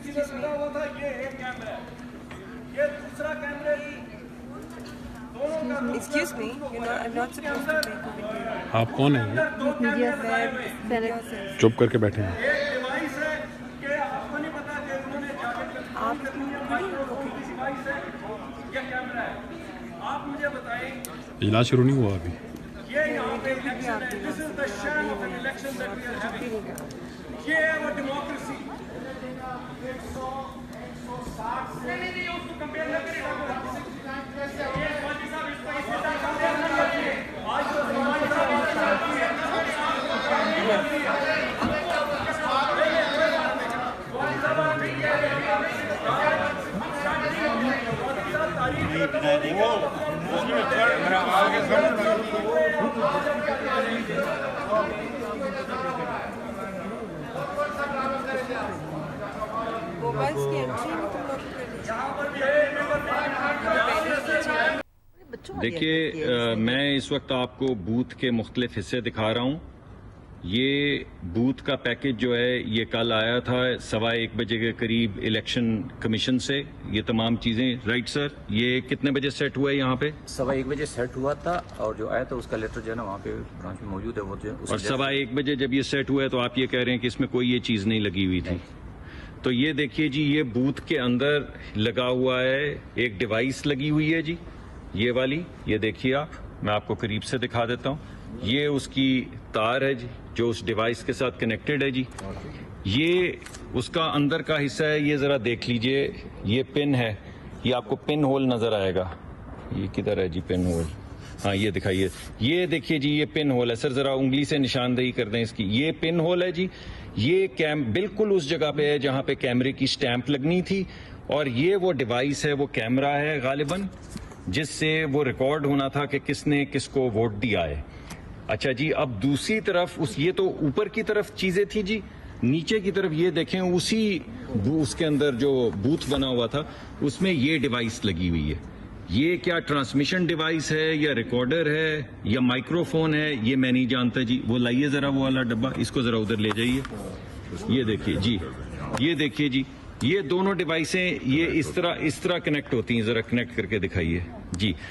खूबसूरत लगा हुआ था। ये एक कैमरा है, ये दूसरा कैमरा है। Excuse me, I'm not supposed to make a video. आप कौन हैं ये? Media Senate. चुप करके बैठे हैं। एक डिवाइस है कि आपको नहीं पता कि उन्होंने जाके आप डिवाइस है, ये कैमरा है। आप मुझे बताएं, इजलास शुरू नहीं हुआ अभी। ये यहाँ पे इलेक्शन है। This is the sham of an election that we are having. ये है वो डेमोक्रेसी। 160 से नहीं उसको कंपेयर न करें। ये मोदी साहब इसको इसी तरह कंपेयर न करिए। आज तो मोदी मोबाइल्स की एंट्री में तुम लोग देखिए, मैं इस वक्त आपको बूथ के मुख्तलिफ हिस्से दिखा रहा हूँ। ये बूथ का पैकेज जो है ये कल आया था 1:15 बजे के करीब इलेक्शन कमीशन से। ये तमाम चीज़ें, राइट सर, ये कितने बजे सेट हुआ है यहाँ पे? 1:15 बजे सेट हुआ था और जो आया था उसका लेटर जो है ना वहाँ पे ब्रांच में मौजूद है वो जो और 1:15 बजे जब ये सेट हुआ है तो आप ये कह रहे हैं कि इसमें कोई ये चीज़ नहीं लगी हुई थी। तो ये देखिए जी, ये बूथ के अंदर लगा हुआ है, एक डिवाइस लगी हुई है जी, ये वाली, ये देखिए आप, मैं आपको करीब से दिखा देता हूँ। ये उसकी तार है जी जो उस डिवाइस के साथ कनेक्टेड है जी। ये उसका अंदर का हिस्सा है, ये जरा देख लीजिए, ये पिन है, ये आपको पिन होल नजर आएगा। ये किधर है जी पिन होल? हाँ ये दिखाइए, ये देखिए जी, ये पिन होल है। सर जरा उंगली से निशानदेही कर दें इसकी। ये पिन होल है जी, ये बिल्कुल उस जगह पे है जहां पे कैमरे की स्टैंप लगनी थी। और ये वो डिवाइस है, वो कैमरा है गालिबन, जिससे वो रिकॉर्ड होना था कि किसने किसको वोट दिया है। अच्छा जी, अब दूसरी तरफ ये तो ऊपर की तरफ चीजें थी जी, नीचे की तरफ ये देखें, उसके अंदर जो बूथ बना हुआ था उसमें ये डिवाइस लगी हुई है। ये क्या ट्रांसमिशन डिवाइस है या रिकॉर्डर है या माइक्रोफोन है, ये मैं नहीं जानता जी। वो लाइए जरा वो वाला डब्बा, इसको जरा उधर ले जाइए। ये देखिए जी, ये देखिए जी, ये दोनों डिवाइसें ये इस तरह कनेक्ट होती हैं। जरा कनेक्ट करके दिखाइए जी।